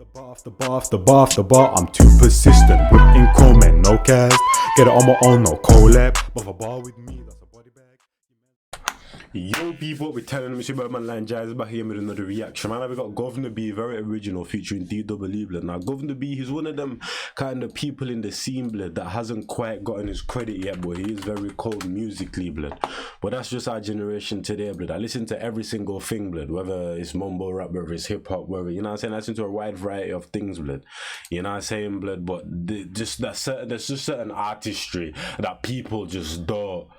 Off the bar, I'm too persistent. Whipping comment, no cast. Get it on my own, no collab. But a bar with me, that's a body bag. Yo people, we're telling them it's your boy man Line Jazz back here with another reaction. Man, we got Guvna B, very original, featuring DEEE blood. Now Guvna B, he's one of them kind of people in the scene blood that hasn't quite gotten his credit yet, but he is very cold musically blood. But that's just our generation today blood. I listen to every single thing blood, whether it's mumble rap, whether it's hip hop, whether, you know what I'm saying, I listen to a wide variety of things blood. You know what I'm saying blood, but there's just certain artistry that people just don't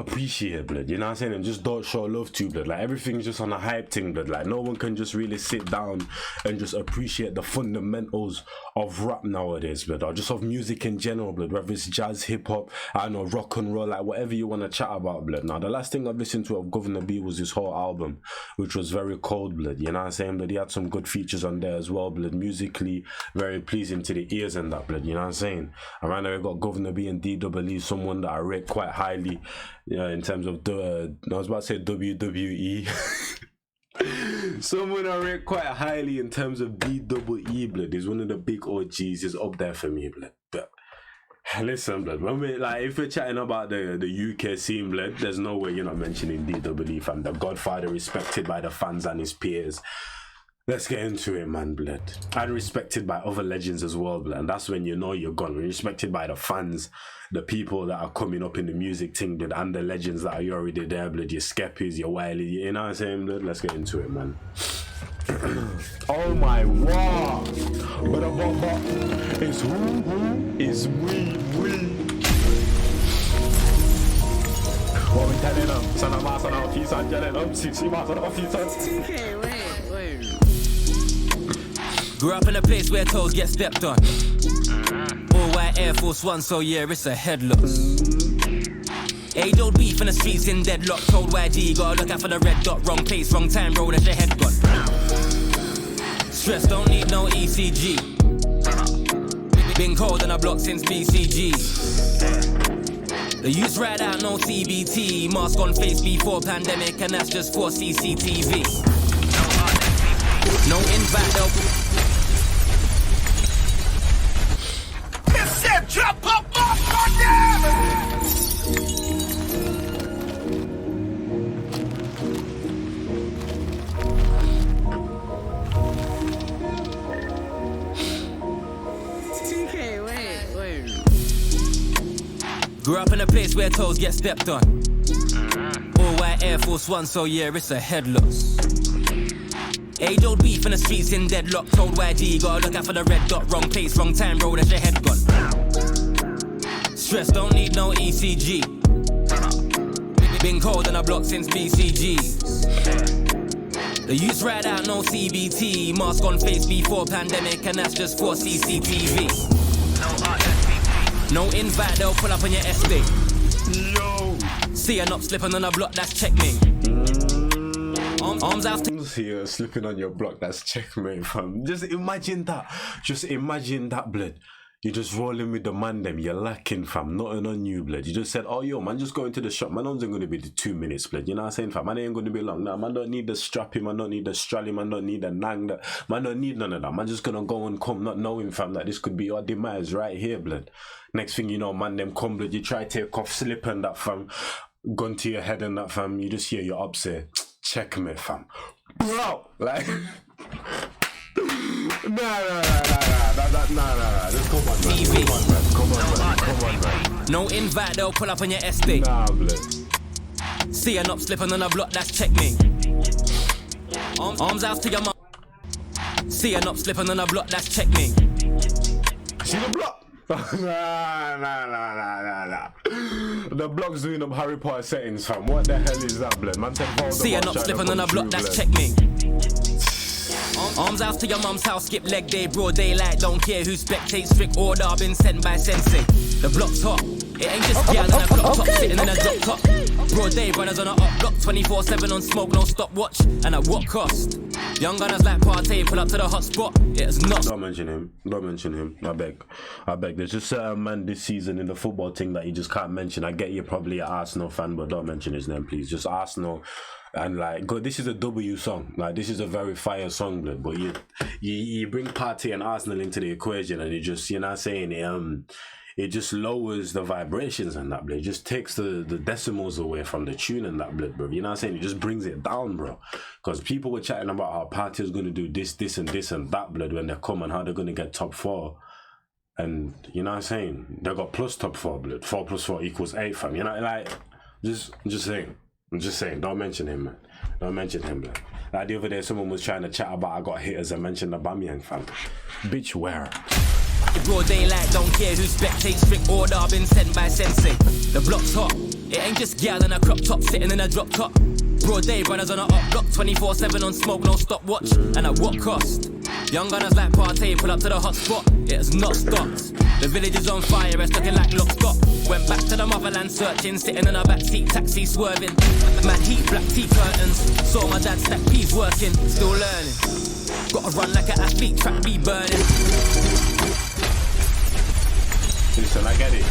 appreciate blood, you know what I'm saying, and just don't show love to blood. Like everything's just on a hype thing blood. Like no one can just really sit down and just appreciate the fundamentals of rap nowadays blood, or just of music in general blood, whether it's jazz, hip hop, I don't know, rock and roll, like whatever you want to chat about blood. Now the last thing I've listened to of Guvna B was his whole album, which was very cold blood, you know what I'm saying, but he had some good features on there as well blood, musically very pleasing to the ears and that blood, you know what I'm saying. And right now we got Guvna B and DEEE, someone that I rate quite highly, yeah, in terms of the, I was about to say WWE. Someone I rate quite highly in terms of DEEE blood. He's one of the big OGs. He's up there for me blood. But listen blood, when we, like, if we're chatting about the UK scene blood, there's no way you're not mentioning DEEE fam, the godfather, respected by the fans and his peers. Let's get into it, man, blood. And respected by other legends as well, blood. And that's when you know you're gone. When you're respected by the fans, the people that are coming up in the music thing, blood, and the legends that are already there, blood. Your Skeppies, your Wiley, you know what I'm saying, blood? Let's get into it, man. Oh my wow! But it's who is we. What we telling them? Son of mass on our feet, son, telling them. 60 mass on our feet, son. Okay, wait. Grew up in a place where toes get stepped on. All white Air Force One, so yeah, it's a headless. Age old beef in the streets in deadlock. Told YG, gotta look out for the red dot. Wrong place, wrong time, road, that's your head gone. Stress, don't need no ECG. Been cold in a block since BCG. The youths ride out, no CBT. Mask on face before pandemic, and that's just for CCTV. No invite though. Drop up on them. TK, wait. Grew up in a place where toes get stepped on. All white Air Force One, so yeah, it's a headless. Age old beef in the streets in deadlock. Told YG, gotta look out for the red dot. Wrong place, wrong time, road, that's your head gone. Stress, don't need no ECG. Been cold in a block since BCG. The youths ride out, no CBT. Mask on face before pandemic, and that's just for CCTV. No invite, they'll pull up on your estate. Yo! See a knob slipping on a block, that's checkmate. Arms out. See you slipping on your block, that's checkmate fam. Just imagine that blood. You're just rolling with the man them, you're lacking fam, nothing on you blood. You just said, oh yo man, just going to the shop, man, only gonna be the 2 minutes blood. You know what I'm saying fam, man ain't gonna be long. Nah, man don't need the strappy, man don't need the strally, man don't need the nang, man don't need none of that. Man just gonna go and come not knowing fam that this could be your demise right here blood. Next thing you know, man them come blood, you try to take off slip and that fam, gun to your head and that fam, you just hear your up say, checkmate fam. Bro, like Nah. Just come on, man. No invite, they'll pull up on your estate. Nah, blood. See a knob slipping on a block, that's checkmate. Arms out to your mom. See a knob slipping on a block, that's checkmate. See the block? Nah. The block's doing them Harry Potter settings, fam. What the hell is that, blood? Man said, see a knob slipping on a block, that's checkmate. Arms out to your mum's house, skip leg day, broad daylight, don't care who spectates, strict order, been sent by sensei. The block's hot, it ain't just girls on a clock top, sitting in a drop top. Broad day, brothers on a up block, 24/7 on smoke, no stopwatch, and at what cost? Young gunners like Partey, pull up to the hot spot, it's not. Don't mention him, I beg. There's just certain man this season in the football thing that you just can't mention. I get you're probably an Arsenal fan, but don't mention his name, please. Just Arsenal And like, God, this is a W song. Like, this is a very fire song, blood. But you bring Party and Arsenal into the equation, and it just, you know what I'm saying, it just lowers the vibrations and that, blood. It just takes the decimals away from the tune and that, blood, bro. You know what I'm saying? It just brings it down, bro. Because people were chatting about how Party is going to do this and that, blood, when they come, and how they're going to get top 4. And you know what I'm saying? They got plus top 4, blood. 4 plus 4 equals 8, fam. You know, like, I'm just saying, don't mention him, man. Don't mention him, blood. Like the other day, someone was trying to chat about I got hitters and mentioned the Aubameyang, fam. Bitch, where? Broad daylight, don't care who spectates. Strict order, been sent by sensei. The block's hot. It ain't just gal in a crop top sitting in a drop top. Broad day, brothers on a up block, 24/7 on smoke, no stopwatch. And at what cost? Young gunners like Partey pull up to the hot spot. It has not stopped. The village is on fire, it's looking like lock stop. Went back to the motherland searching, sitting in a backseat taxi swerving. Mad heat, black tea curtains. Saw my dad stack peas working, still learning. Gotta run like an athlete, track be burning. Listen, I get it.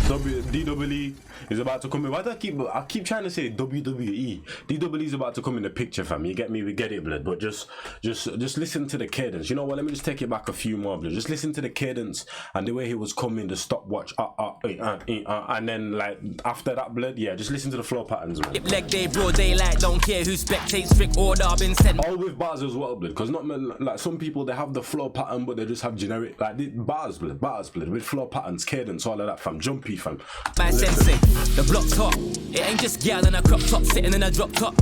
DWE is about to come in. Why do I keep trying to say WWE? DWE is about to come in the picture, fam. You get me? We get it, blood. But just listen to the cadence. You know what? Let me just take it back a few more, blood. Just listen to the cadence and the way he was coming, the stopwatch, and then like after that, blood. Yeah, just listen to the flow patterns, man. Leg day, broad daylight, don't care who spectates. Strict order, been sent. All with bars as well, blood. Because not like some people, they have the flow pattern, but they just have generic like bars, blood, with flow patterns, cadence, all of that, fam. Jumpy, fam. My sensei, the block's hot. It ain't just gal in a crop top sitting in a drop top.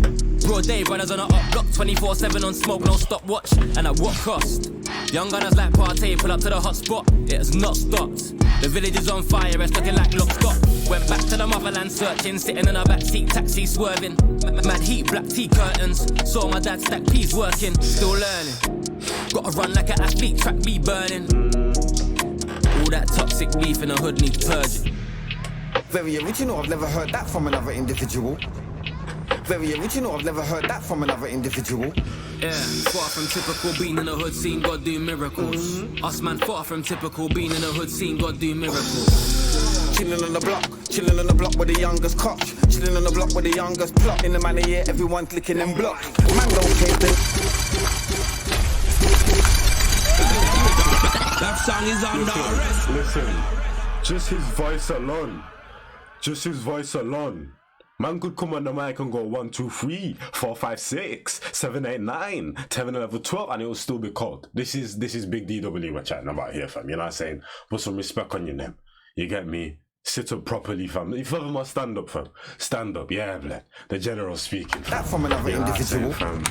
Broad day, brothers on a up block, 24/7 on smoke, no stopwatch. And at what cost? Young gunners like Partey pull up to the hot spot. It has not stopped. The village is on fire, it's looking like lock stop. Went back to the motherland searching, sitting in a backseat taxi swerving. Mad heat, black tea curtains. Saw my dad stack peas working, still learning. Gotta run like an athlete, track be burning. All that toxic beef in the hood needs purging. Very original, I've never heard that from another individual. Very original, I've never heard that from another individual. Yeah, far from typical, being in the hood, seen God do miracles. Us man, far from typical, being in the hood, seen God do miracles. Chilling on the block with the youngest coach. Chilling on the block with the youngest plot. In the manner, yeah, everyone's licking them block. Man don't care That song is under arrest. Listen, just his voice alone. Man could come on the mic and go 1, 2, 3, 4, 5, 6, 7, 8, 9, 10, 11, 12, and it will still be cold. This is big DWE we're chatting about here, fam. You know what I'm saying? Put some respect on your name. You get me? Sit up properly, fam. If ever must stand up, fam. Stand up, yeah, blood. The general speaking. That from another individual. Fam.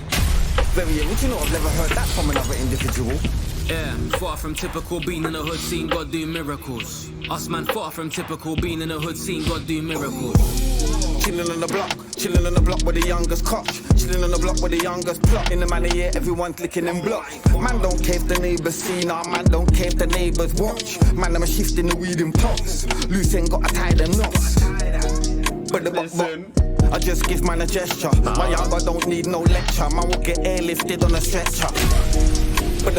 Very original, I've never heard that from another individual. Yeah, far from typical, being in the hood, seen God do miracles. Us man, far from typical, being in the hood, seen God do miracles. Chilling on the block with the youngest coach. Chilling on the block with the youngest plot. In the manner, yeah, everyone's licking them blocks. Man don't care if the neighbours see, nah, man don't care if the neighbours watch. Man, I'm a shifting the weed in pots. Loose ain't got to tie them knots. But the I just give man a gesture. My younger don't need no lecture. Man will get airlifted on a stretcher. But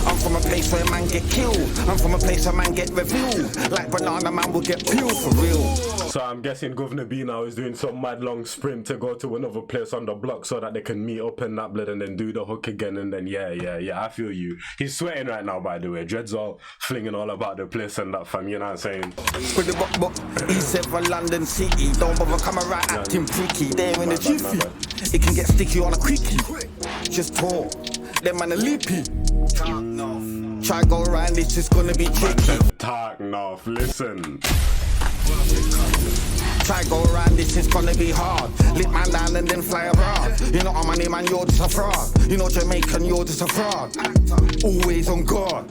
I'm from a place where man get killed. I'm from a place where man get revealed. Like banana man will get peeled for real. So I'm guessing Guvna B now is doing some mad long sprint to go to another place on the block so that they can meet up in that blood and then do the hook again and then yeah, I feel you. He's sweating right now, by the way. Dread's all flinging all about the place and that, fam, you know what I'm saying? With the E7 London City, don't bother come around acting freaky. There in the jiffy, it can get sticky on a quickie. Just talk, them man a leapy. Try go around, it's just gonna be tricky. Talk enough, listen. Try go around, this is gonna be hard. Lit man down and then fly abroad. You know I'm money man, you're just a fraud. You know Jamaican, you're just a fraud. Always on guard.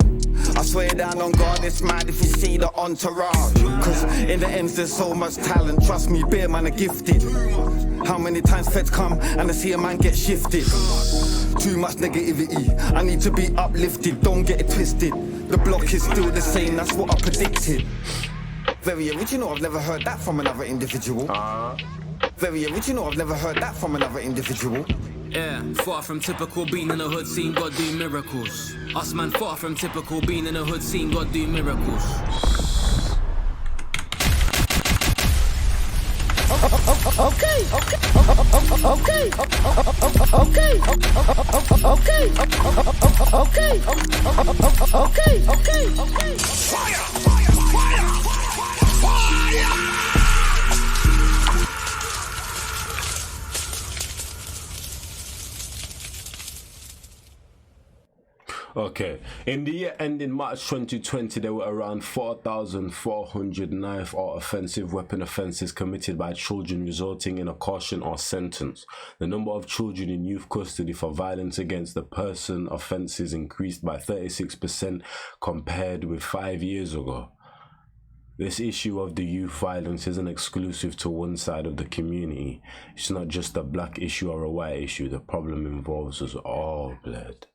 I swear down on God, it's mad if you see the entourage. Cause in the end there's so much talent. Trust me, beer man are gifted. How many times feds come and I see a man get shifted? Too much negativity, I need to be uplifted. Don't get it twisted. The block is still the same, that's what I predicted. Very original, I've never heard that from another individual. Very original, I've never heard that from another individual. Yeah, far from typical, being in the hood, seen God do miracles. Us man, far from typical, being in the hood, seen God do miracles. Okay. Okay. Fire! Fire! Fire! Fire! Okay, in the year ending March 2020, there were around 4,400 knife or offensive weapon offences committed by children, resulting in a caution or sentence. The number of children in youth custody for violence against the person offences increased by 36% compared with 5 years ago. This issue of the youth violence isn't exclusive to one side of the community. It's not just a black issue or a white issue. The problem involves us all, blood.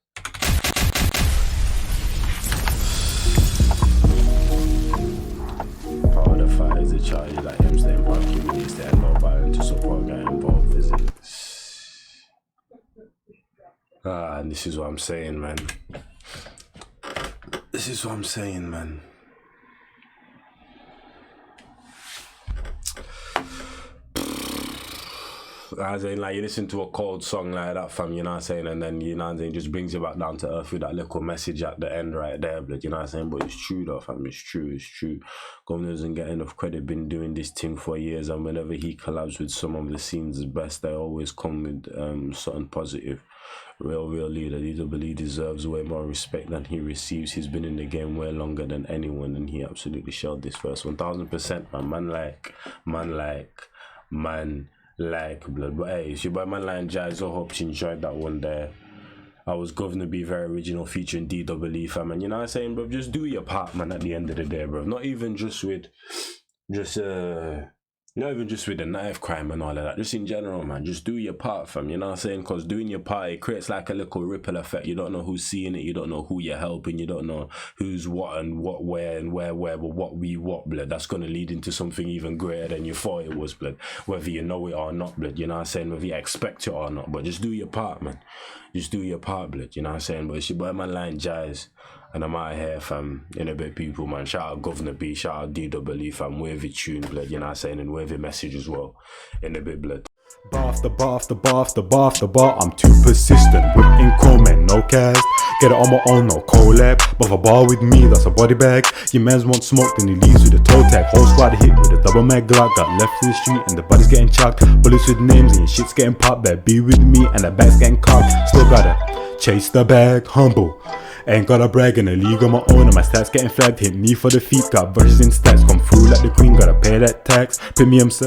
Part of the fight is the charge that him staying part community stand up violence to support guy involved visits. And this is what I'm saying, man. This is what I'm saying, man. As in, like, you listen to a cold song like that, fam, you know what I'm saying, and then, you know what I'm saying, just brings you back down to earth with that little message at the end right there, blood, you know what I'm saying, but it's true though, fam, it's true. Guvna doesn't get enough credit, been doing this thing for years, and whenever he collabs with some of the scenes' best, they always come with something positive. Real leader. DWE deserves way more respect than he receives. He's been in the game way longer than anyone, and he absolutely shelled this first 1000%, man, like blood. But hey, it's your boy man Lion Jazz. I hope you enjoyed that one there. I was Guvna be very original featuring DWE, fam, and you know what I'm saying, bro, just do your part, man, at the end of the day, bro. Not even just with not even just with the knife crime and all of that, just in general, man, just do your part, fam, you know what I'm saying, because doing your part, it creates like a little ripple effect. You don't know who's seeing it, you don't know who you're helping, you don't know who's what and what, where and where, but what, blood. That's going to lead into something even greater than you thought it was, blood, whether you know it or not, blood, you know what I'm saying, whether you expect it or not, but just do your part, man, just do your part, blood, you know what I'm saying. But it's your boy man Lion Jazz, and I'm out here, fam, in a bit, people, man. Shout out Guvna B, shout out DWE, fam, wavy tune, blood, you know what I'm saying, and wavy message as well, in a bit, blood. Bar after bar after bar after bar after bar, I'm too persistent. Whipping comment, no cast. Get it on my own, no collab. But a bar with me, that's a body bag. Your mans want smoke, then he leaves with a toe tag. Whole squad hit with a double mag Glock. Got left to the street and the body's getting chucked. Bullets with names and your shit's getting popped. Better be with me and the bag's getting cocked. Still gotta chase the bag, humble. Ain't gotta brag in a league on my own, and my stats getting flagged. Hit me for the feet, got verses in stats. Come through like the queen, gotta pay that tax. Premium, sir.